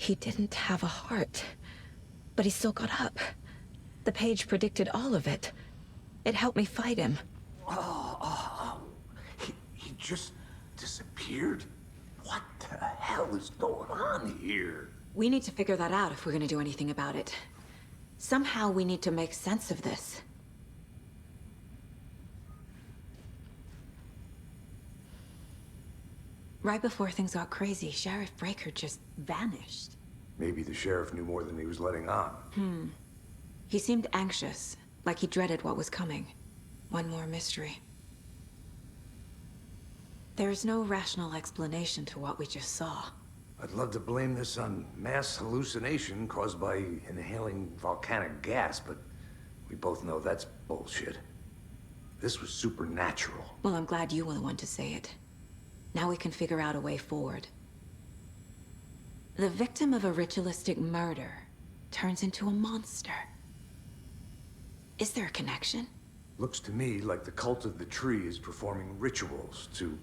He didn't have a heart, but he still got up. The page predicted all of it. It helped me fight him. He just disappeared? What the hell is going on here? We need to figure that out if we're gonna do anything about it. Somehow we need to make sense of this. Right before things got crazy, Sheriff Breaker just vanished. Maybe the sheriff knew more than he was letting on. He seemed anxious, like he dreaded what was coming. One more mystery. There's no rational explanation to what we just saw. I'd love to blame this on mass hallucination caused by inhaling volcanic gas, but we both know that's bullshit. This was supernatural. Well, I'm glad you were the one to say it. Now we can figure out a way forward. The victim of a ritualistic murder turns into a monster. Is there a connection? Looks to me like the cult of the tree is performing rituals to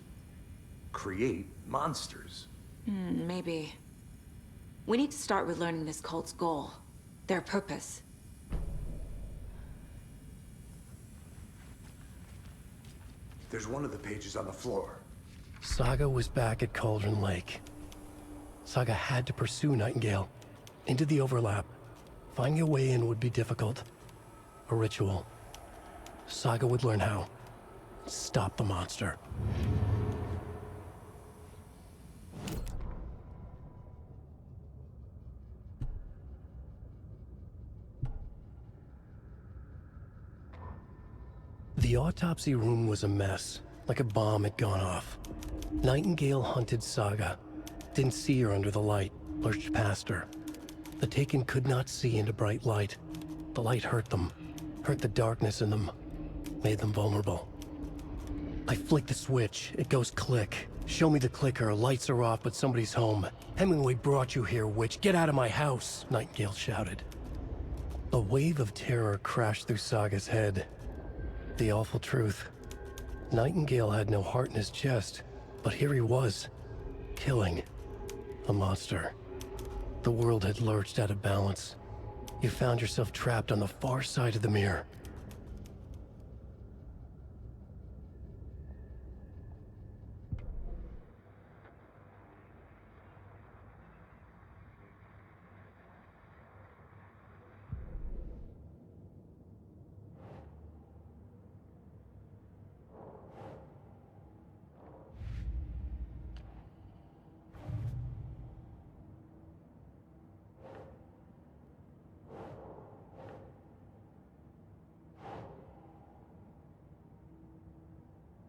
create monsters. Maybe. We need to start with learning this cult's goal. Their purpose. There's one of the pages on the floor. Saga was back at Cauldron Lake. Saga had to pursue Nightingale. Into the overlap. Finding a way in would be difficult. A ritual. Saga would learn how. Stop the monster. The autopsy room was a mess, like a bomb had gone off. Nightingale hunted Saga. Didn't see her under the light, lurched past her. The Taken could not see into bright light. The light hurt them, hurt the darkness in them, made them vulnerable. I flick the switch, it goes click. Show me the clicker, lights are off, but somebody's home. Hemingway brought you here, witch. Get out of my house, Nightingale shouted. A wave of terror crashed through Saga's head. The awful truth. Nightingale had no heart in his chest, but here he was, killing a monster. The world had lurched out of balance. You found yourself trapped on the far side of the mirror.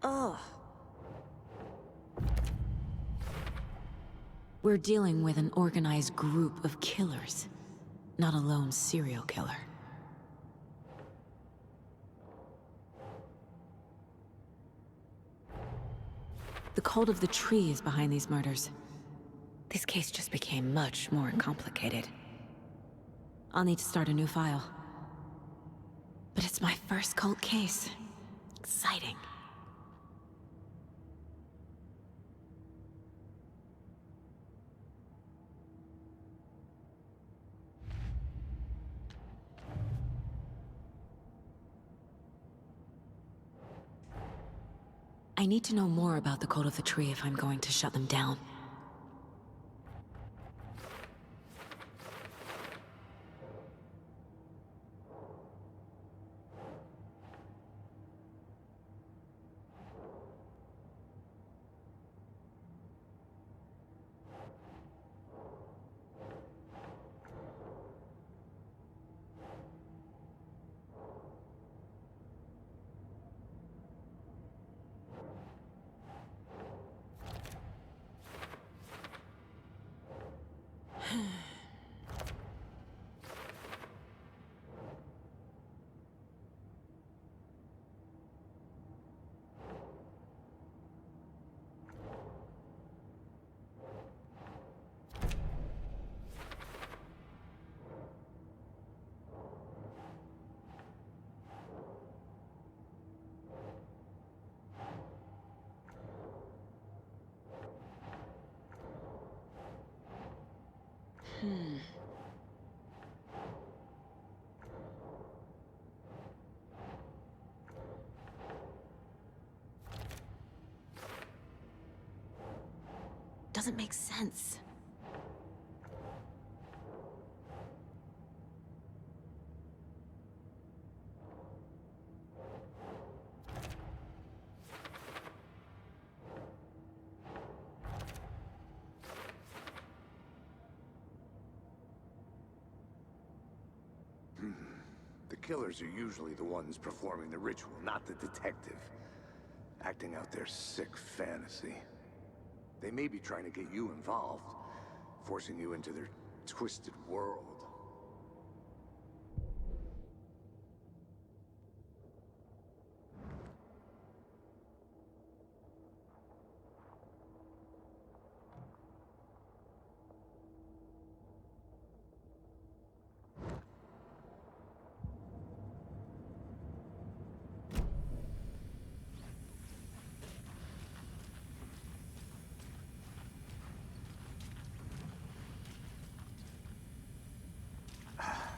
Ugh. We're dealing with an organized group of killers, not a lone serial killer. The cult of the tree is behind these murders. This case just became much more complicated. I'll need to start a new file. But it's my first cult case. Exciting. I need to know more about the Cult of the Tree if I'm going to shut them down. Doesn't make sense. The killers are usually the ones performing the ritual, not the detective. Acting out their sick fantasy. They may be trying to get you involved, forcing you into their twisted world.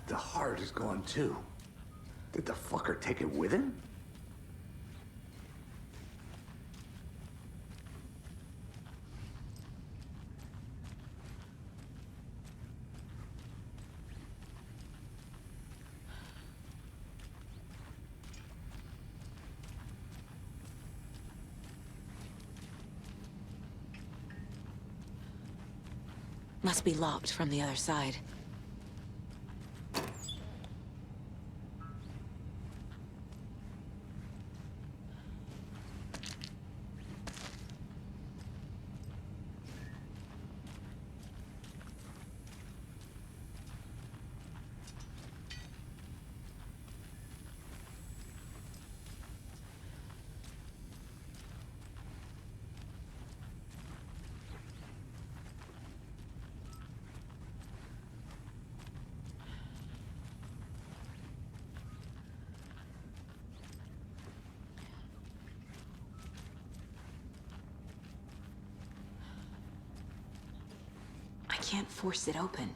The heart is gone too. Did the fucker take it with him? Must be locked from the other side. I can't force it open.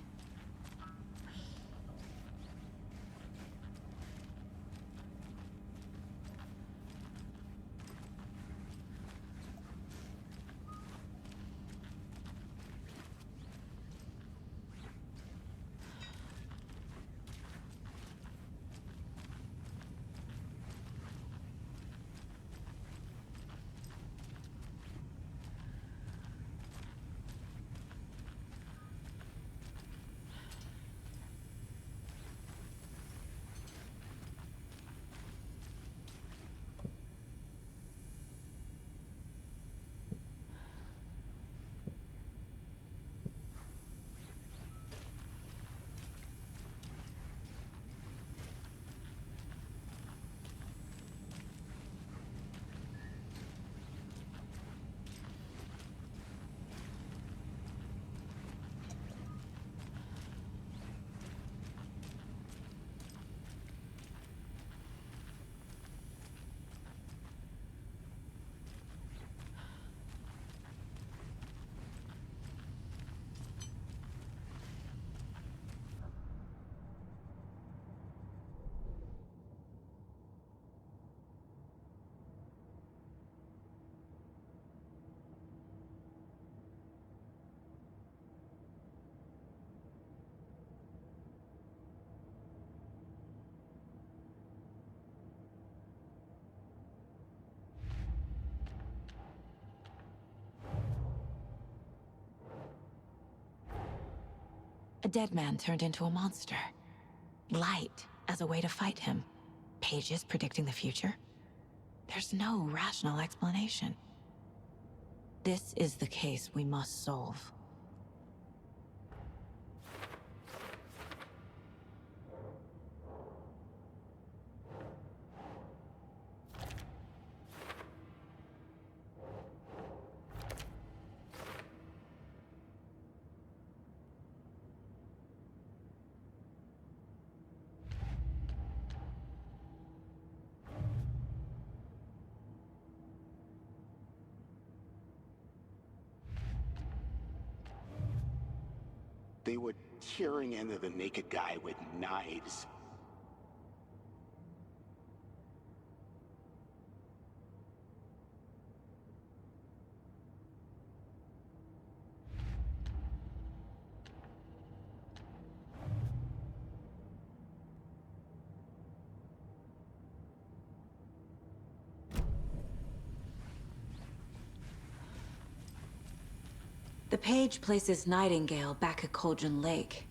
A dead man turned into a monster. Light as a way to fight him. Pages predicting the future. There's no rational explanation. This is the case we must solve. They were tearing into the naked guy with knives. The page places Nightingale back at Cauldron Lake.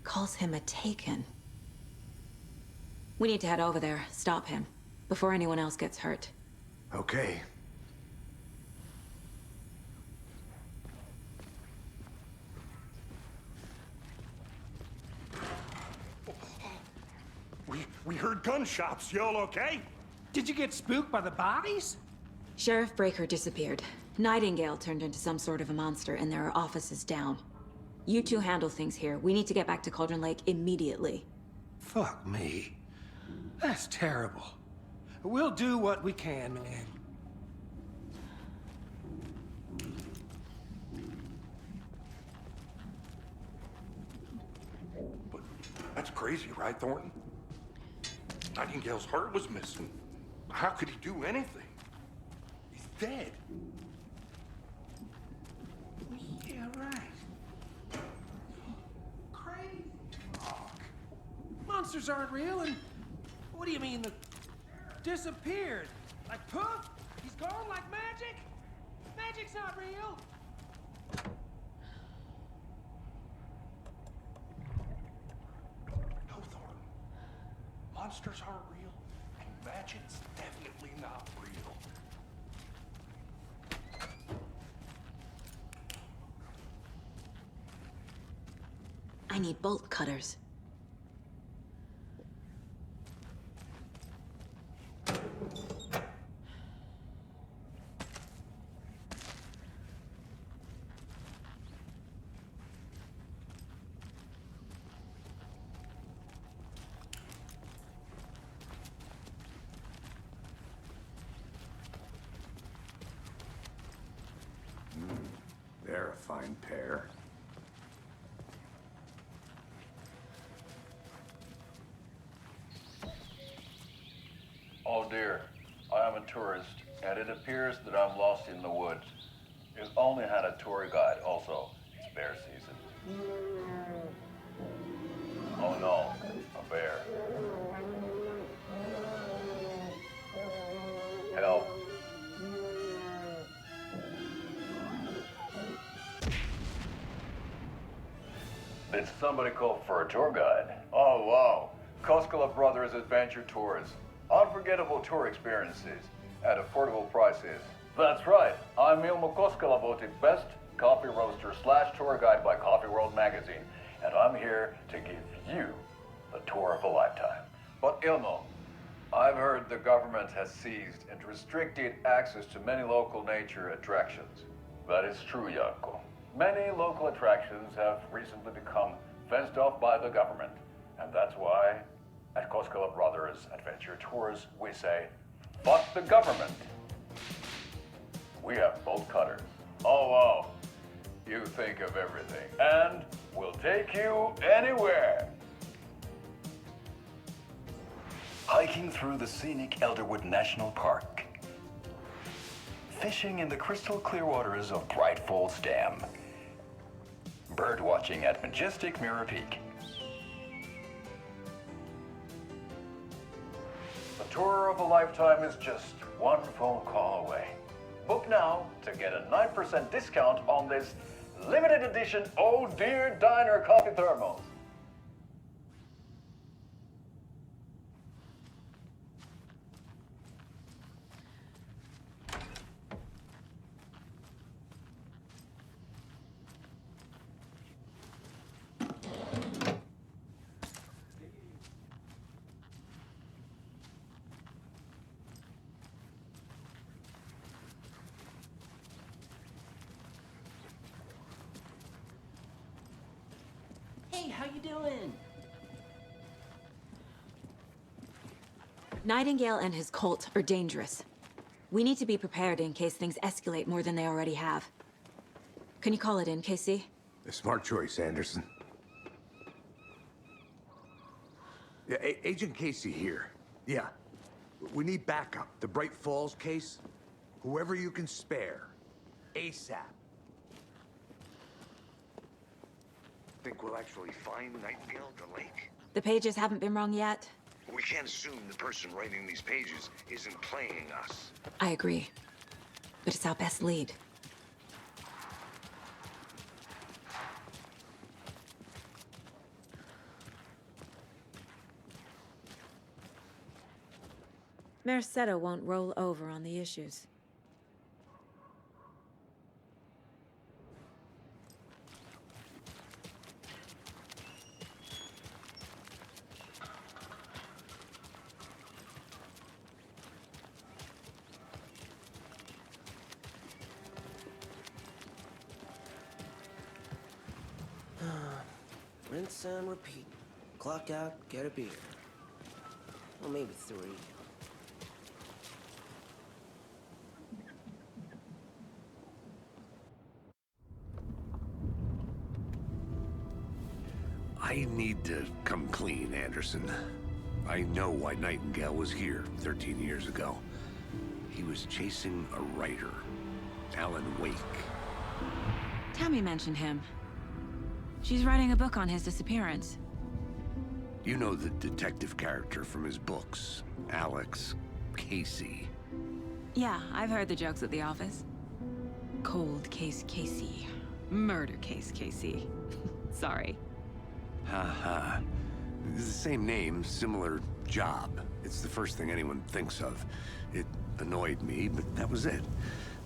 Calls him a Taken. We need to head over there, stop him, before anyone else gets hurt. Okay. We heard gunshots. Y'all okay? Did you get spooked by the bodies? Sheriff Breaker disappeared. Nightingale turned into some sort of a monster, and there are offices down. You two handle things here. We need to get back to Cauldron Lake immediately. Fuck me. That's terrible. We'll do what we can, man. But that's crazy, right, Thornton? Nightingale's heart was missing. How could he do anything? He's dead. Yeah, right. Crazy. Fuck. Monsters aren't real, and what do you mean disappeared? Like poof? He's gone like magic? Magic's not real. No, Thornton. Monsters aren't real, and magic's definitely not real. I need bolt cutters. They're a fine pair. Oh dear, I am a tourist, and it appears that I'm lost in the woods. You've only had a tour guide also. It's bear season. Oh no, a bear. Help. Did somebody call for a tour guide? Oh wow, Koskelas Brothers Adventure Tours. Unforgettable tour experiences at affordable prices. That's right, I'm Ilmo Koskela, voted best coffee roaster / tour guide by Coffee World magazine, and I'm here to give you the tour of a lifetime. But Ilmo, I've heard the government has seized and restricted access to many local nature attractions. That is true, Janko. Many local attractions have recently become fenced off by the government, and that's why at Koskelas Brothers Adventure Tours, we say, fuck the government. We have bolt cutters. Oh, wow. You think of everything. And we'll take you anywhere. Hiking through the scenic Elderwood National Park. Fishing in the crystal clear waters of Bright Falls Dam. Bird watching at majestic Mirror Peak. The tour of a lifetime is just one phone call away. Book now to get a 9% discount on this limited edition Oh Dear Diner coffee thermos. Hey, how you doing? Nightingale and his cult are dangerous. We need to be prepared in case things escalate more than they already have. Can you call it in, KC? A smart choice, Anderson. Yeah, Agent Casey here. Yeah. We need backup. The Bright Falls case? Whoever you can spare. ASAP. Think we'll actually find Nightingale at the lake? The pages haven't been wrong yet. We can't assume the person writing these pages isn't playing us. I agree. But it's our best lead. Merced won't roll over on the issues. Rinse and repeat. Clock out, get a beer. Well, maybe 3. I need to come clean, Anderson. I know why Nightingale was here 13 years ago. He was chasing a writer, Alan Wake. Tammy mentioned him. She's writing a book on his disappearance. You know the detective character from his books, Alex Casey. Yeah, I've heard the jokes at the office. Cold case Casey. Murder case Casey. Sorry. Ha. It's the same name, similar job. It's the first thing anyone thinks of. It annoyed me, but that was it.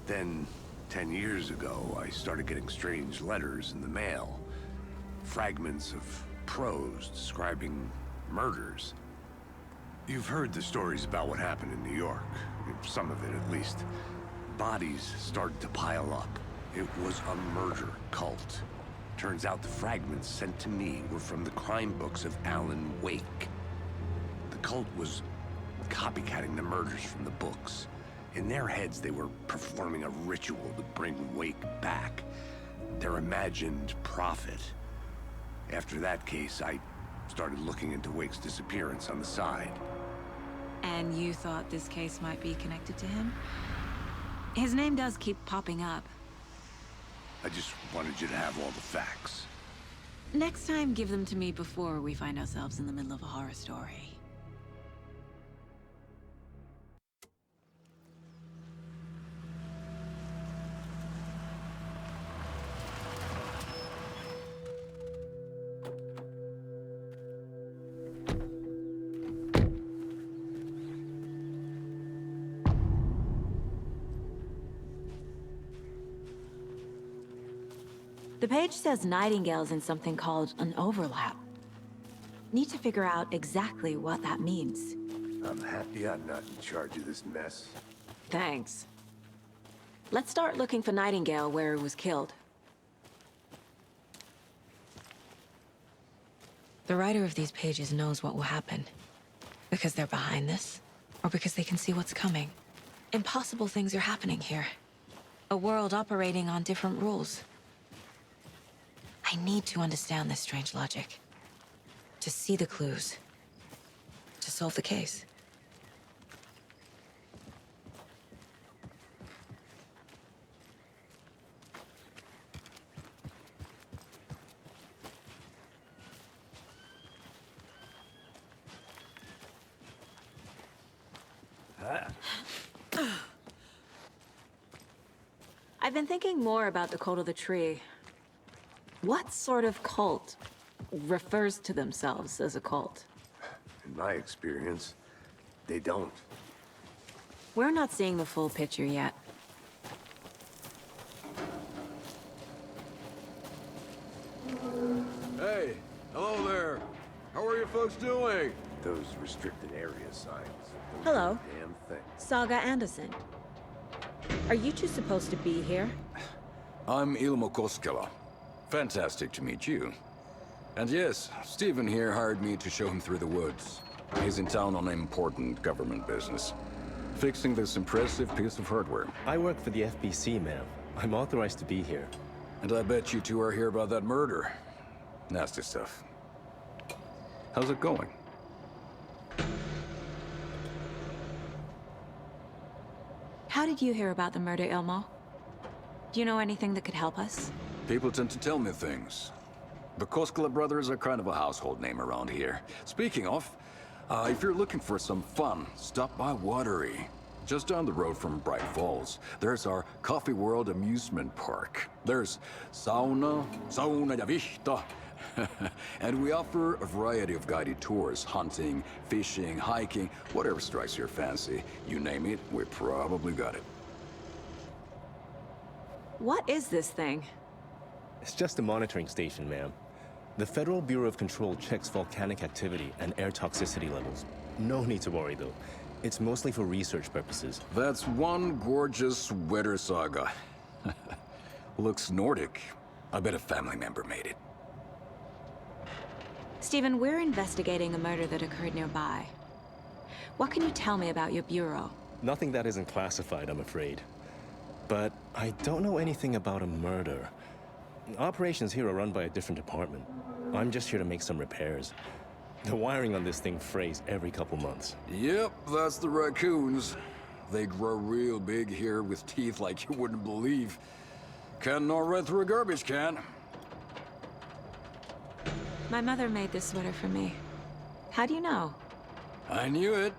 Then, 10 years ago, I started getting strange letters in the mail. Fragments of prose describing murders. You've heard the stories about what happened in New York. Some of it, at least. Bodies started to pile up. It was a murder cult. Turns out the fragments sent to me were from the crime books of Alan Wake. The cult was copycatting the murders from the books. In their heads, they were performing a ritual to bring Wake back. Their imagined prophet. After that case, I started looking into Wake's disappearance on the side. And you thought this case might be connected to him? His name does keep popping up. I just wanted you to have all the facts. Next time, give them to me before we find ourselves in the middle of a horror story. The page says Nightingale's in something called an overlap. Need to figure out exactly what that means. I'm happy I'm not in charge of this mess. Thanks. Let's start looking for Nightingale where he was killed. The writer of these pages knows what will happen. Because they're behind this, or because they can see what's coming. Impossible things are happening here. A world operating on different rules. I need to understand this strange logic. To see the clues. To solve the case. I've been thinking more about the cult of the tree. What sort of cult refers to themselves as a cult? In my experience, they don't. We're not seeing the full picture yet. Hey, hello there. How are you folks doing? Those restricted area signs. Those Hello. Damn thing. Saga Anderson. Are you two supposed to be here? I'm Ilmo Koskela. Fantastic to meet you. And yes, Stephen here hired me to show him through the woods. He's in town on important government business. Fixing this impressive piece of hardware. I work for the FBC, ma'am. I'm authorized to be here. And I bet you two are here about that murder. Nasty stuff. How's it going? How did you hear about the murder, Ilmo? Do you know anything that could help us? People tend to tell me things. The Koskela brothers are kind of a household name around here. Speaking of, if you're looking for some fun, stop by Watery. Just down the road from Bright Falls, there's our Coffee World amusement park. There's sauna ja vihta. And we offer a variety of guided tours, hunting, fishing, hiking, whatever strikes your fancy. You name it, we probably got it. What is this thing? It's just a monitoring station, ma'am. The Federal Bureau of Control checks volcanic activity and air toxicity levels. No need to worry, though. It's mostly for research purposes. That's one gorgeous weather saga. Looks Nordic. I bet a family member made it. Stephen, we're investigating a murder that occurred nearby. What can you tell me about your bureau? Nothing that isn't classified, I'm afraid. But I don't know anything about a murder. Operations here are run by a different department. I'm just here to make some repairs. The wiring on this thing frays every couple months. Yep, that's the raccoons. They grow real big here with teeth like you wouldn't believe. Can't gnaw right through a garbage can. My mother made this sweater for me. How do you know? I knew it.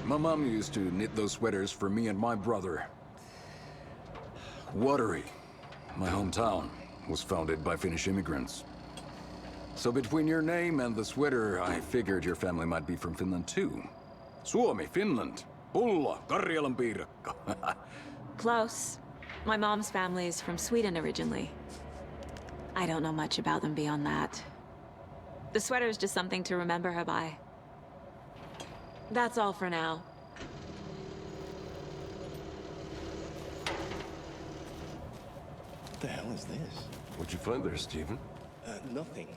My mom used to knit those sweaters for me and my brother. Watery, my hometown, was founded by Finnish immigrants. So between your name and the sweater, I figured your family might be from Finland too. Suomi, Finland. Pulla, Karjalan piirakka. Close. My mom's family is from Sweden originally. I don't know much about them beyond that. The sweater is just something to remember her by. That's all for now. What the hell is this? What'd you find there, Stephen? Nothing.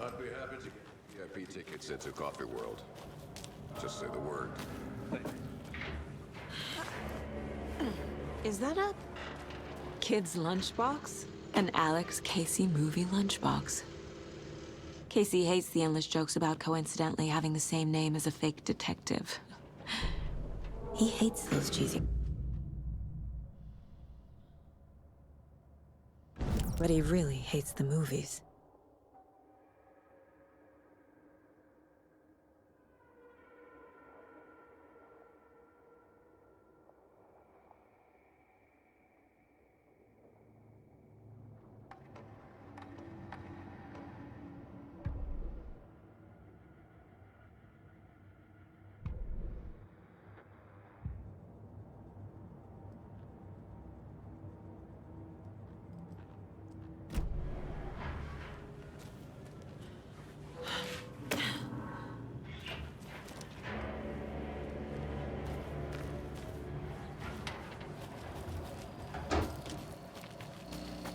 I'd be happy to get VIP tickets into Coffee World. Just say the word. Is that a kid's lunchbox? An Alex Casey movie lunchbox. Casey hates the endless jokes about coincidentally having the same name as a fake detective. He hates those cheesy... But he really hates the movies.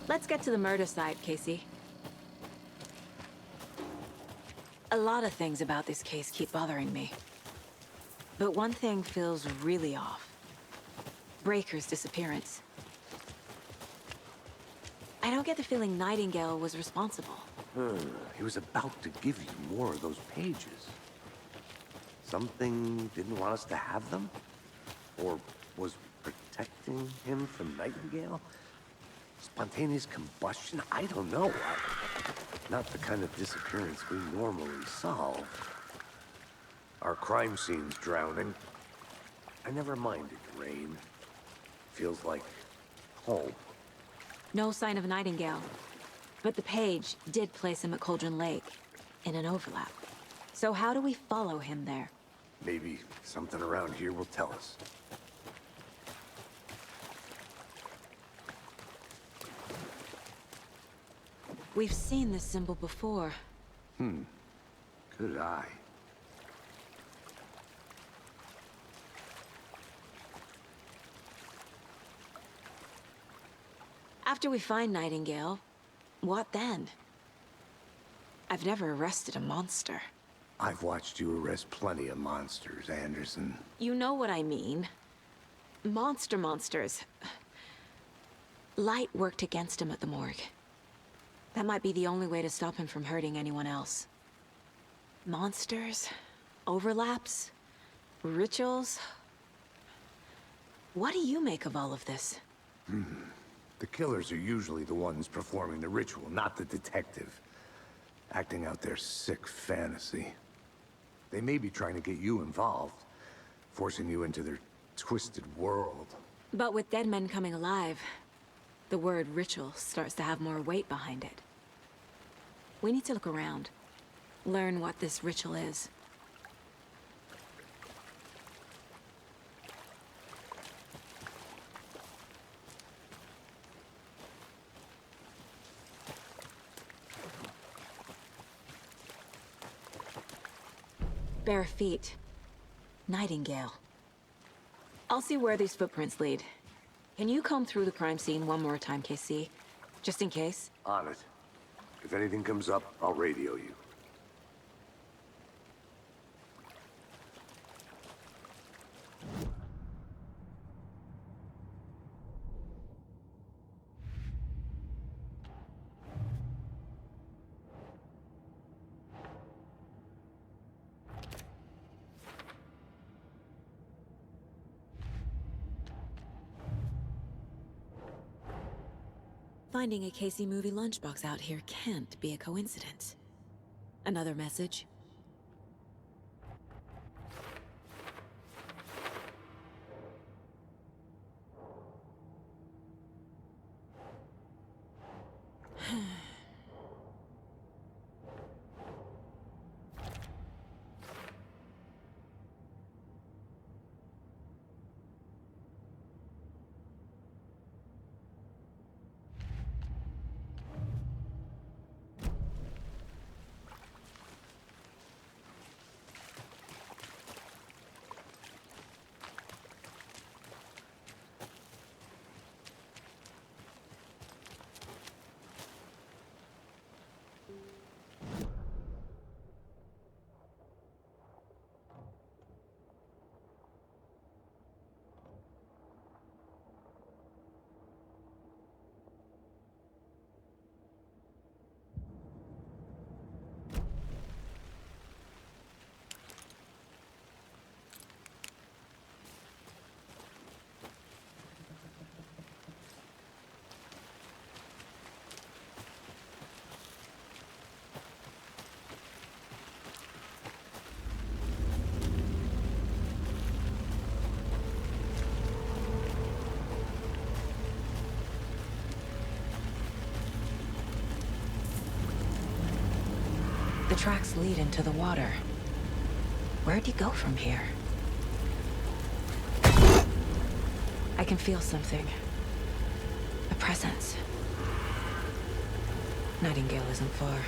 Let's get to the murder side, Casey. A lot of things about this case keep bothering me. But one thing feels really off. Breaker's disappearance. I don't get the feeling Nightingale was responsible. He was about to give you more of those pages. Something didn't want us to have them? Or was protecting him from Nightingale? Spontaneous combustion? I don't know. Not the kind of disappearance we normally solve. Our crime scene's drowning. I never minded rain. Feels like home. No sign of Nightingale. But the page did place him at Cauldron Lake, in an overlap. So how do we follow him there? Maybe something around here will tell us. We've seen this symbol before. Good eye. After we find Nightingale, what then? I've never arrested a monster. I've watched you arrest plenty of monsters, Anderson. You know what I mean. Monsters. Light worked against him at the morgue. That might be the only way to stop him from hurting anyone else. Monsters? Overlaps? Rituals? What do you make of all of this? The killers are usually the ones performing the ritual, not the detective. Acting out their sick fantasy. They may be trying to get you involved, forcing you into their twisted world. But with dead men coming alive, the word ritual starts to have more weight behind it. We need to look around. Learn what this ritual is. Bare feet. Nightingale. I'll see where these footprints lead. Can you comb through the crime scene one more time, KC? Just in case? On it. If anything comes up, I'll radio you. Finding a Casey movie lunchbox out here can't be a coincidence. Another message? The tracks lead into the water. Where'd he go from here? I can feel something. A presence. Nightingale isn't far.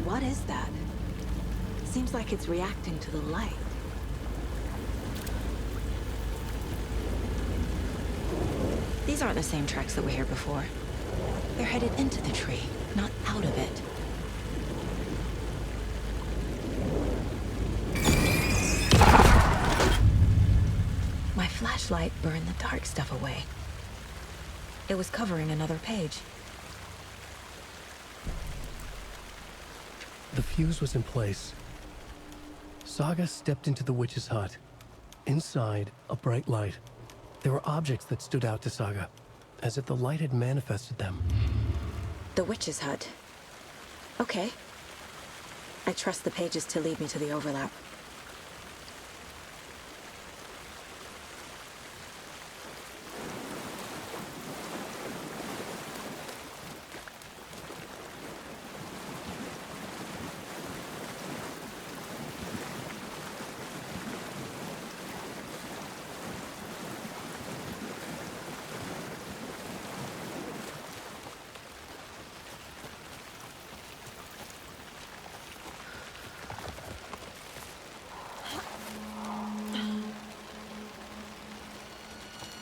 What is that? Seems like it's reacting to the light. These aren't the same tracks that were here before. They're headed into the tree, not out of it. My flashlight burned the dark stuff away. It was covering another page. The fuse was in place. Saga stepped into the witch's hut. Inside, a bright light. There were objects that stood out to Saga, as if the light had manifested them. The witch's hut. Okay. I trust the pages to lead me to the overlap.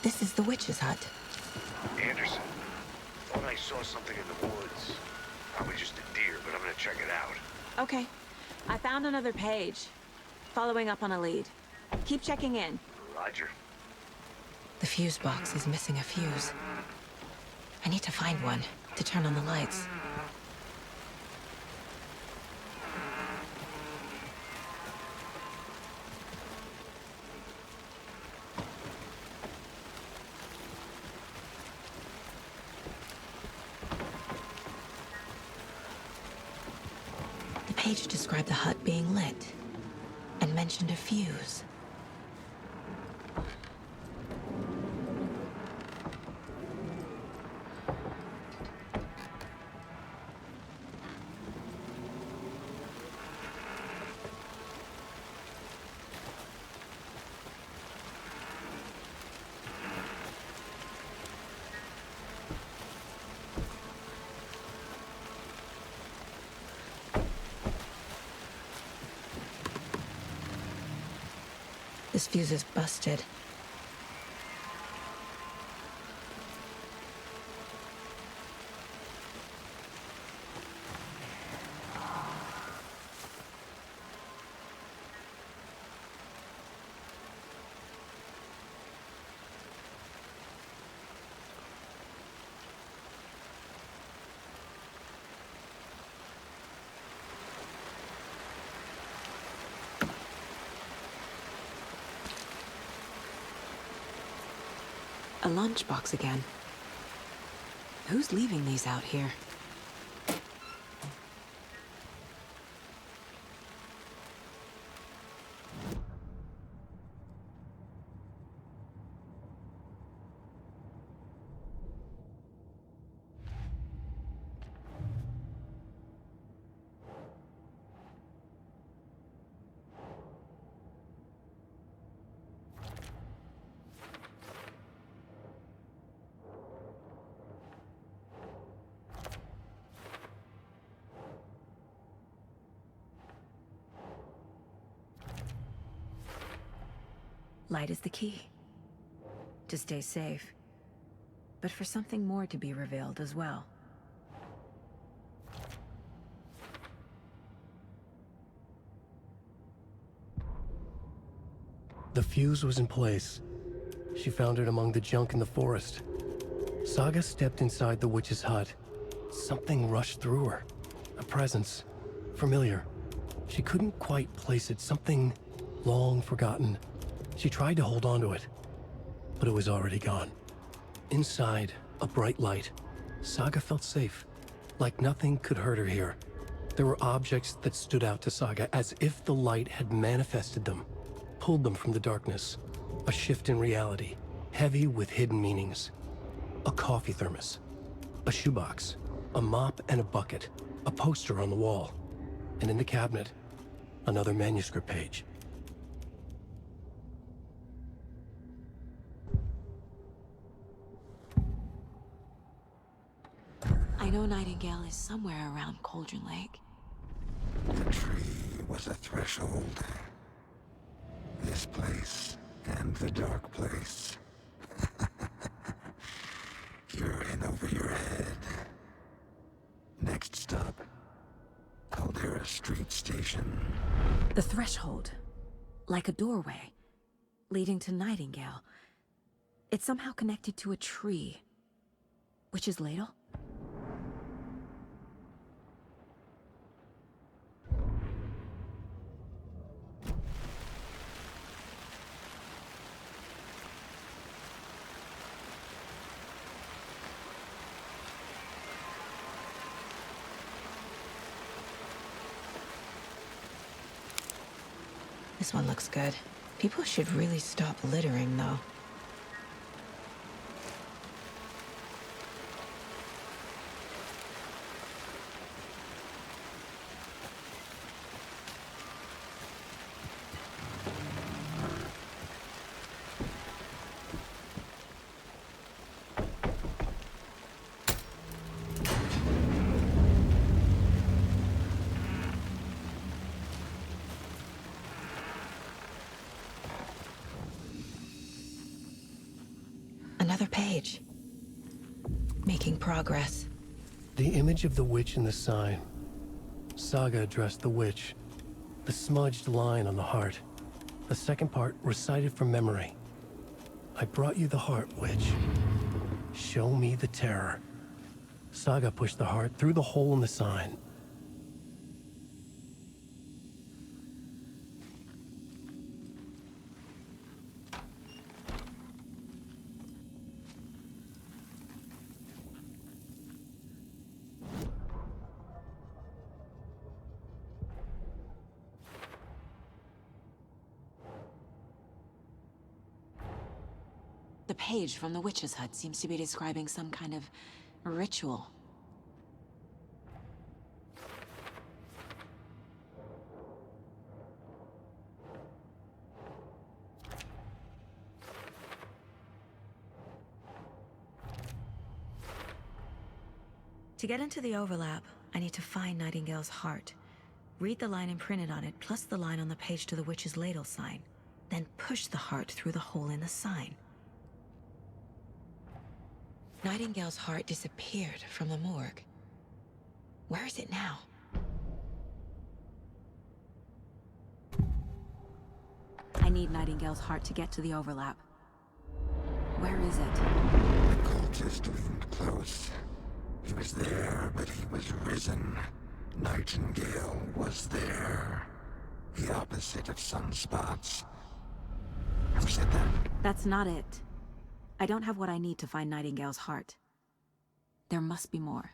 This is the witch's hut. Anderson, thought I saw something in the woods. Probably just a deer, but I'm gonna check it out. Okay. I found another page. Following up on a lead. Keep checking in. Roger. The fuse box is missing a fuse. I need to find one to turn on the lights. The page described the hut being lit and mentioned a fuse. This fuse is busted. A lunchbox again. Who's leaving these out here? Light is the key. To stay safe. But for something more to be revealed as well. The fuse was in place. She found it among the junk in the forest. Saga stepped inside the witch's hut. Something rushed through her. A presence. Familiar. She couldn't quite place it. Something long forgotten. She tried to hold on to it, but it was already gone. Inside, a bright light. Saga felt safe, like nothing could hurt her here. There were objects that stood out to Saga as if the light had manifested them, pulled them from the darkness. A shift in reality, heavy with hidden meanings. A coffee thermos, a shoebox, a mop and a bucket, a poster on the wall, and in the cabinet, another manuscript page. I know Nightingale is somewhere around Cauldron Lake. The tree was a threshold. This place and the dark place. You're in over your head. Next stop, Caldera Street Station. The threshold. Like a doorway. Leading to Nightingale. It's somehow connected to a tree. Witch's ladle? This one looks good. People should really stop littering, though. Another page. Making progress. The image of the witch in the sign. Saga addressed the witch. The smudged line on the heart. The second part recited from memory. I brought you the heart, witch. Show me the terror. Saga pushed the heart through the hole in the sign. The page from the witch's hut seems to be describing some kind of ritual. To get into the overlap, I need to find Nightingale's heart. Read the line imprinted on it, plus the line on the page to the witch's ladle sign. Then push the heart through the hole in the sign. Nightingale's heart disappeared from the morgue. Where is it now? I need Nightingale's heart to get to the overlap. Where is it? The cultist leaned close. He was there, but he was risen. Nightingale was there. The opposite of sunspots. Who said that? That's not it. I don't have what I need to find Nightingale's heart. There must be more.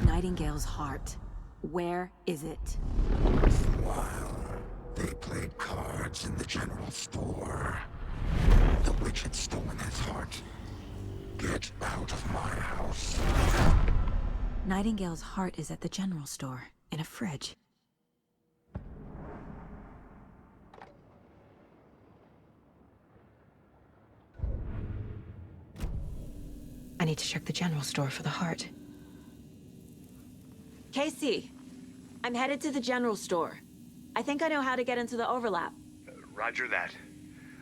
Nightingale's heart. Where is it? While they played cards in the general store, the witch had stolen his heart. Get out of my house. Nightingale's heart is at the general store, in a fridge. I need to check the general store for the heart. Casey, I'm headed to the general store. I think I know how to get into the overlap. Roger that.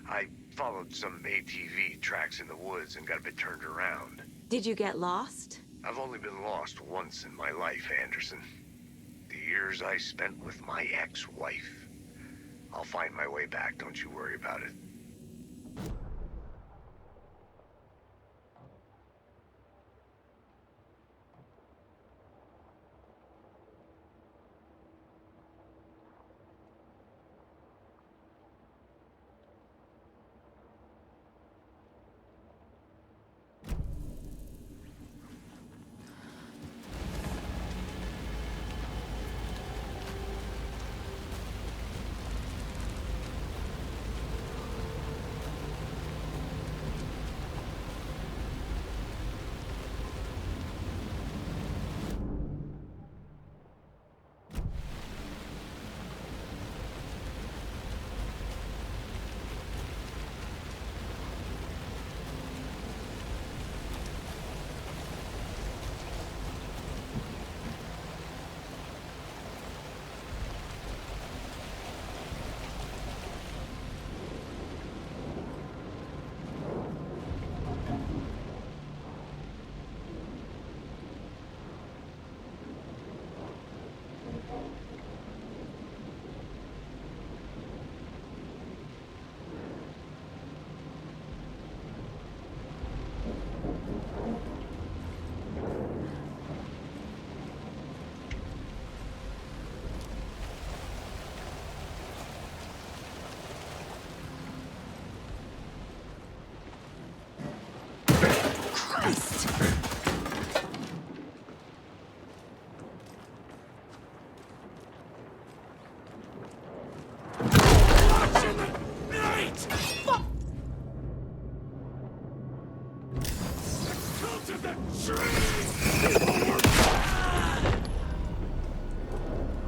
I followed some ATV tracks in the woods and got a bit turned around. Did you get lost? I've only been lost once in my life, Anderson. The years I spent with my ex-wife. I'll find my way back, don't you worry about it.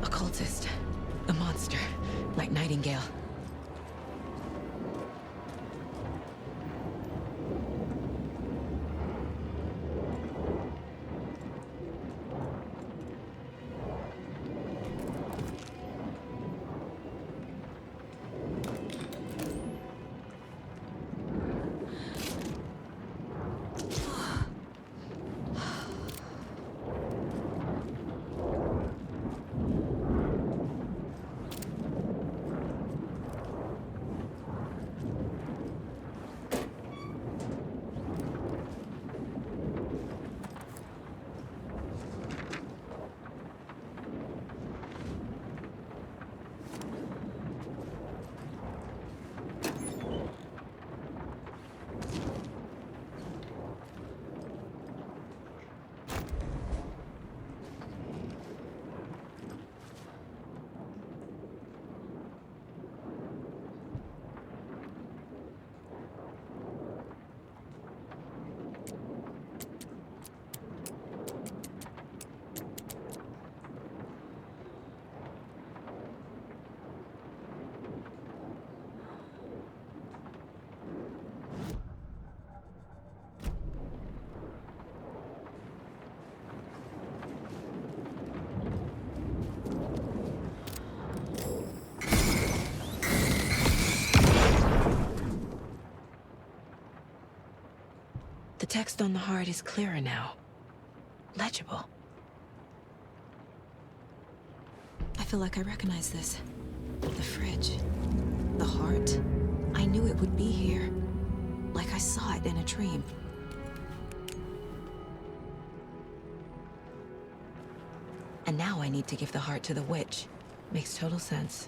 A cultist. A monster. Like Nightingale. The text on the heart is clearer now. Legible. I feel like I recognize this. The fridge. The heart. I knew it would be here. Like I saw it in a dream. And now I need to give the heart to the witch. Makes total sense.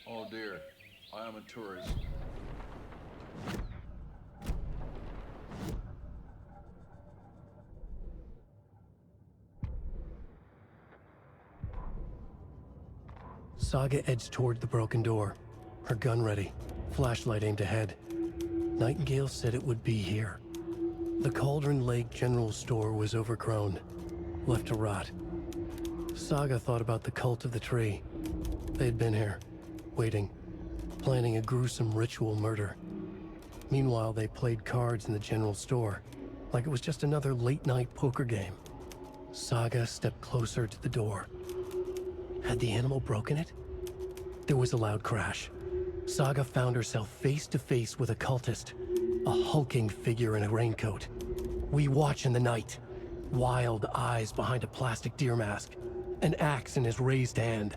Oh dear, I am a tourist. Saga edged toward the broken door, her gun ready, flashlight aimed ahead. Nightingale said it would be here. The Cauldron Lake General Store was overgrown, left to rot. Saga thought about the cult of the tree. They had been here, waiting, planning a gruesome ritual murder. Meanwhile, they played cards in the general store, like it was just another late-night poker game. Saga stepped closer to the door. Had the animal broken it? There was a loud crash. Saga found herself face to face with a cultist, a hulking figure in a raincoat. We watch in the night. Wild eyes behind a plastic deer mask, an axe in his raised hand.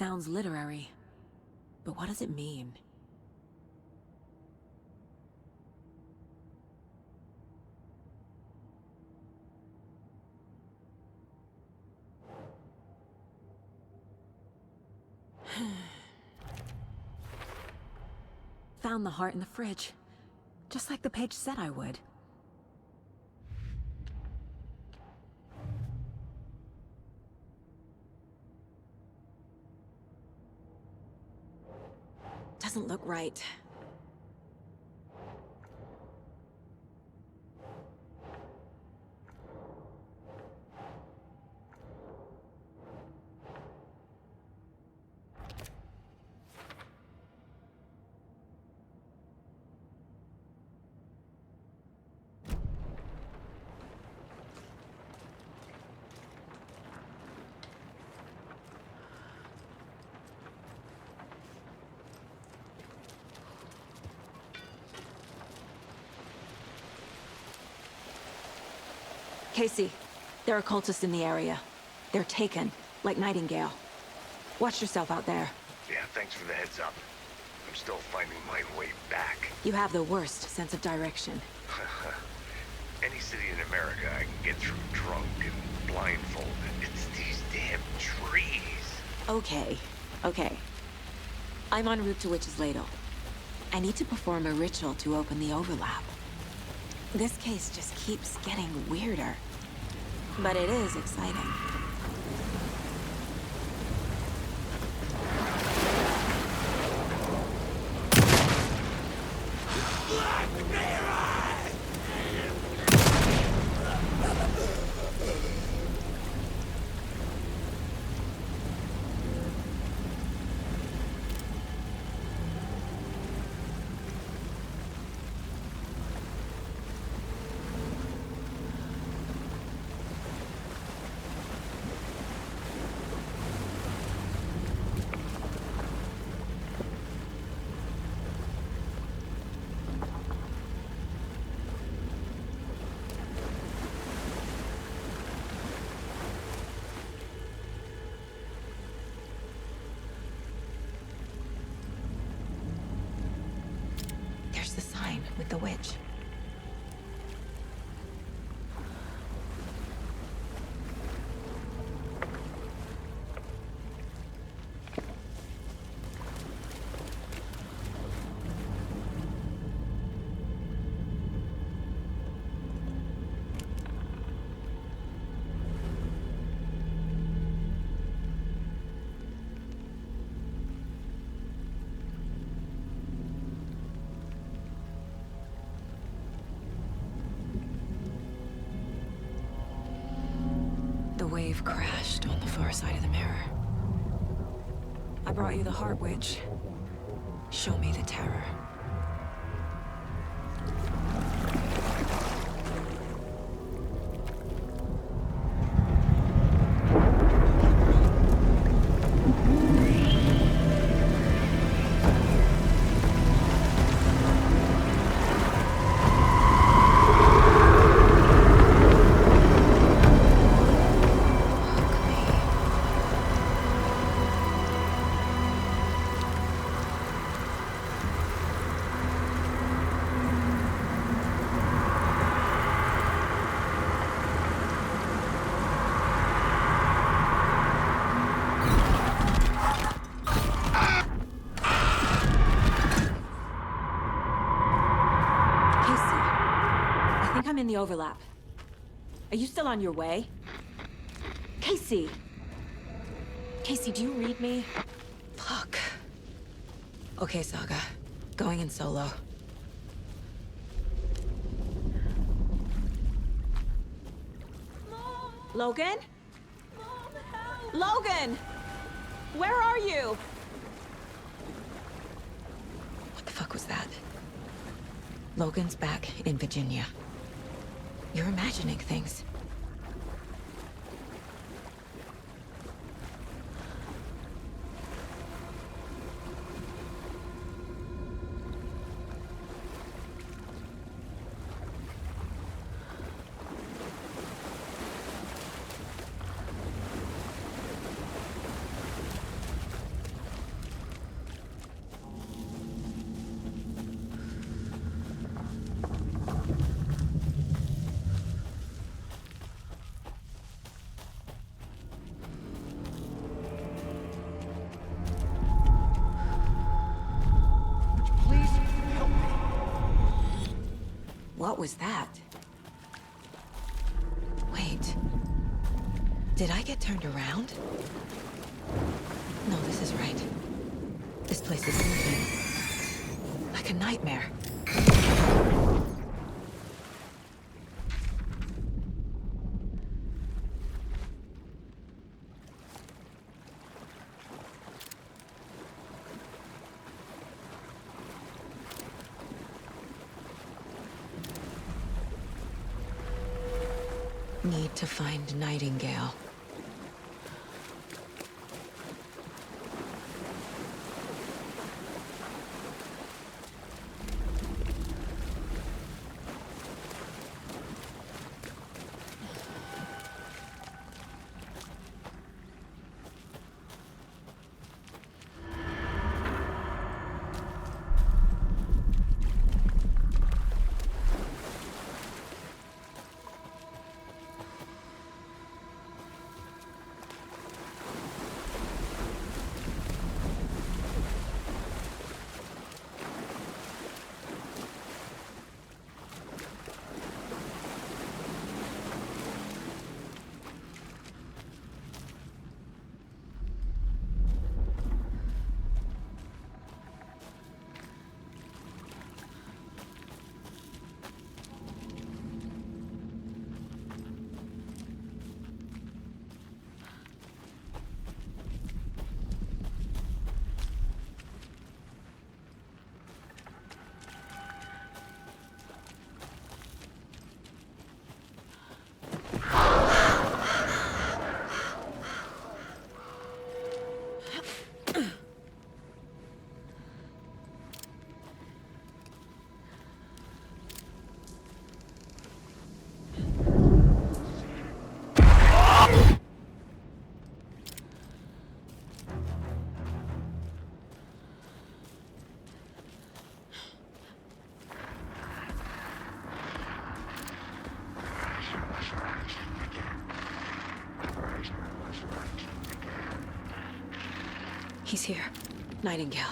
sounds literary. But what does it mean? Found the heart in the fridge. Just like the page said I would. Doesn't look right. Casey, there are cultists in the area. They're taken, like Nightingale. Watch yourself out there. Yeah, thanks for the heads up. I'm still finding my way back. You have the worst sense of direction. Any city in America I can get through drunk and blindfolded. It's these damn trees. Okay, okay. I'm en route to Witch's Ladle. I need to perform a ritual to open the overlap. This case just keeps getting weirder. But it is exciting. There's the sign with the witch. The wave crashed on the far side of the mirror. I brought you the heart, witch. Show me the terror. I'm in the overlap. Are you still on your way? Casey! Casey, do you read me? Fuck. Okay, Saga. Going in solo. Mom! Logan? Mom, help! Logan! Where are you? What the fuck was that? Logan's back in Virginia. You're imagining things. was that? Wait. Did I get turned around? No, this is right. This place is moving. Like a nightmare. Need to find Nightingale. He's here. Nightingale.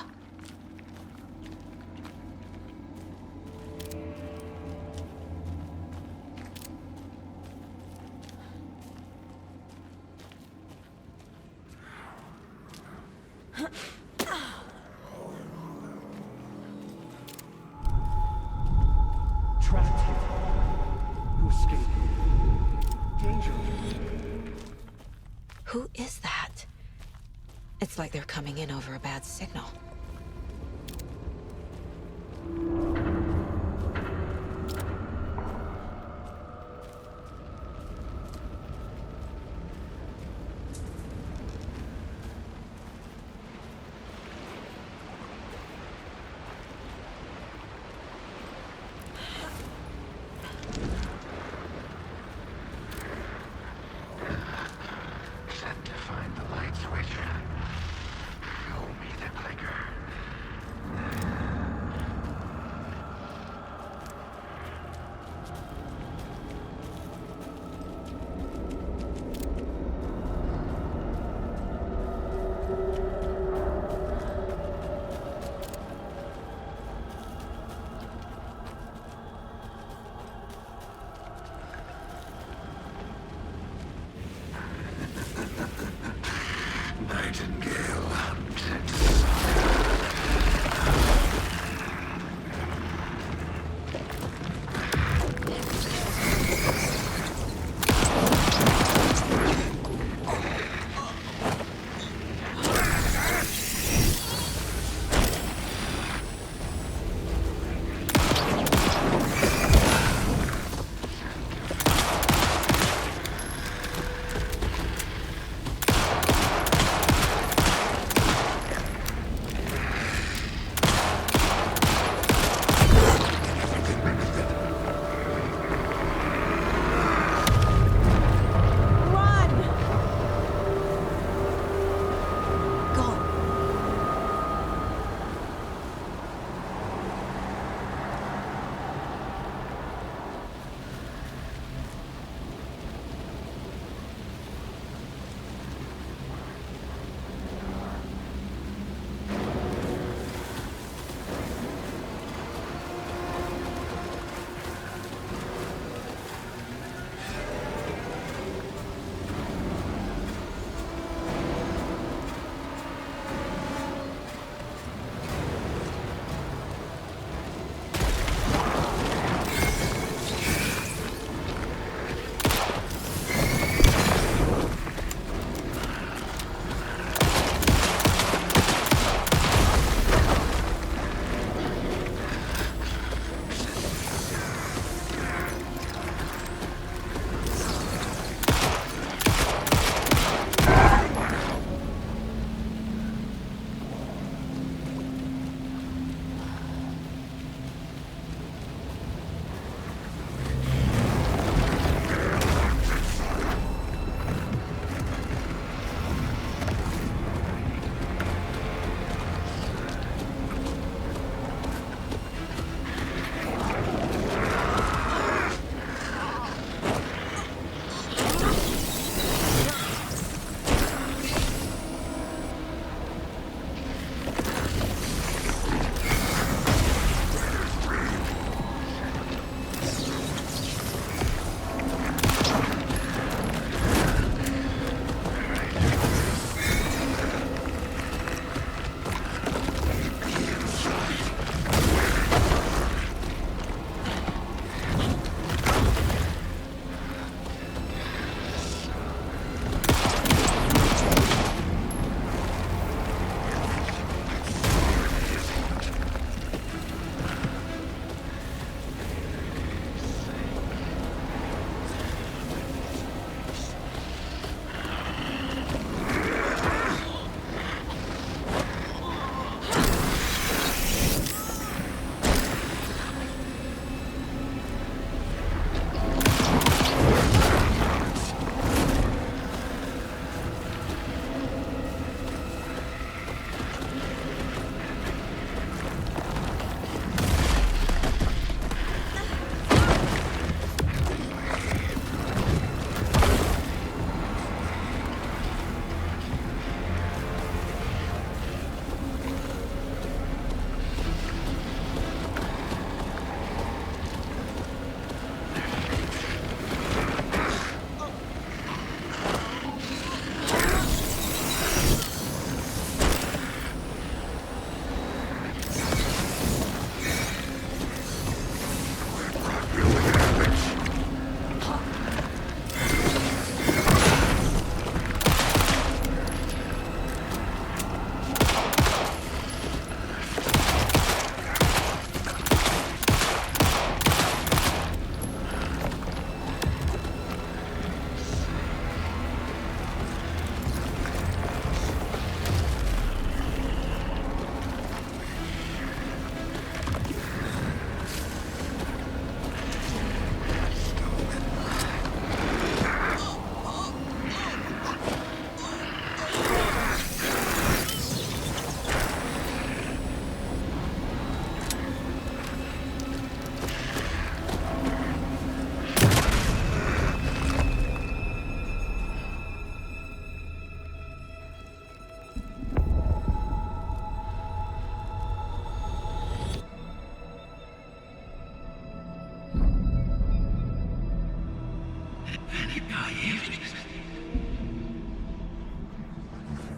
Trapped here. You escaped. Danger. Who is that? It's like they're coming in over a bad signal. Set to find the light switch. Show me the clicker.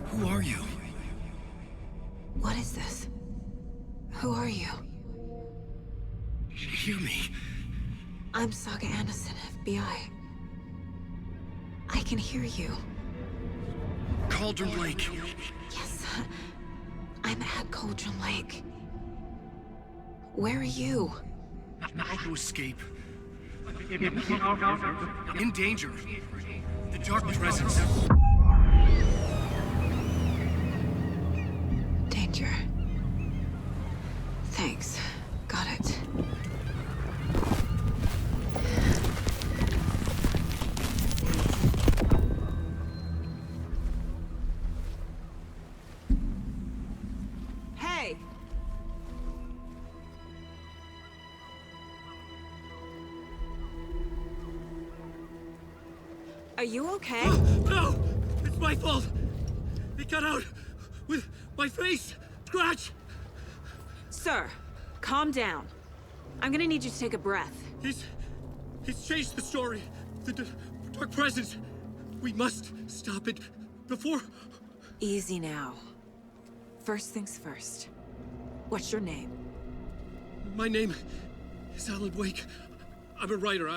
Who are you? What is this? Who are you? Hear me. I'm Saga Anderson, FBI. I can hear you. Cauldron Lake. Yes, I'm at Cauldron Lake. Where are you? How to escape. In danger. The dark presence. Danger. Thanks. Got it. Hey! Are you okay? No! It's my fault! It got out with my face! Scratch! Sir, calm down. I'm gonna need you to take a breath. He's changed the story. The dark presence. We must stop it before... Easy now. First things first. What's your name? My name is Alan Wake. I'm a writer.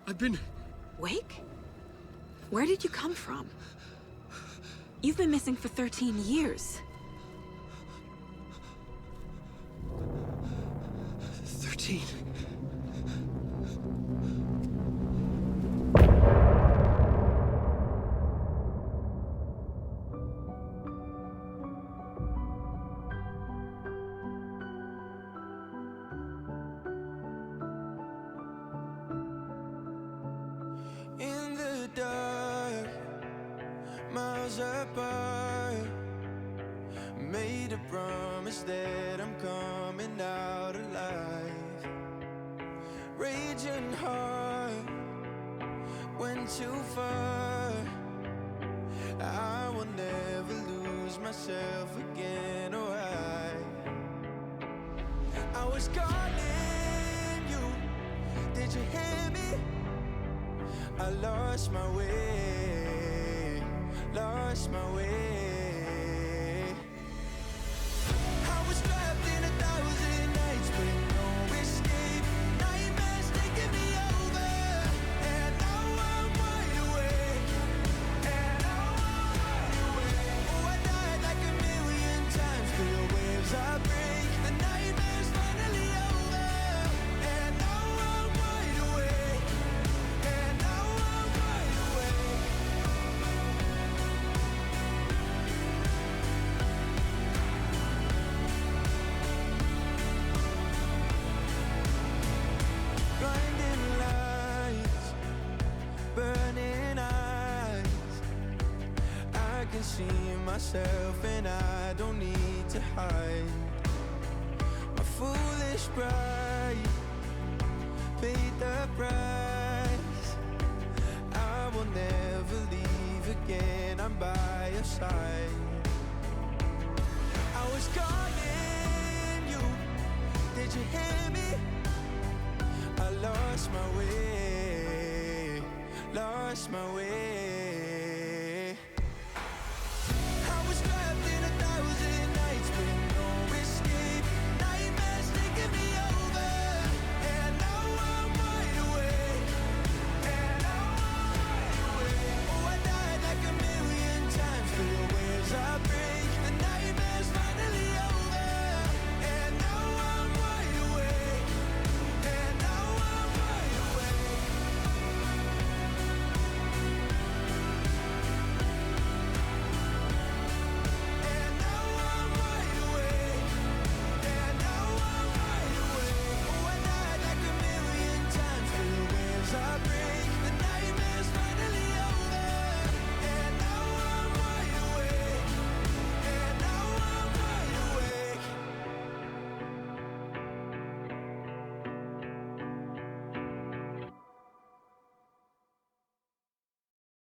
I've been... Wake? Where did you come from? You've been missing for 13 years. 13. In the dark, miles apart, made a promise that I'm coming out alive. Raging heart, went too far. I will never lose myself again, or I was calling you, did you hear me? I lost my way, lost my way. I was trapped in 1,000 nights with no escape. Nightmares taking me over, and now I'm wide awake. And now I'm wide awake. Oh, I died like 1,000,000 times through the waves I break. The nightmare's finally over, and now I'm wide awake. And now I'm wide awake. Blinding lights, burning eyes. I can see myself and I don't need to hide. My foolish pride paid the price. I will never leave again, I'm by your side. I was calling you, did you hear me? I lost my way, lost my way.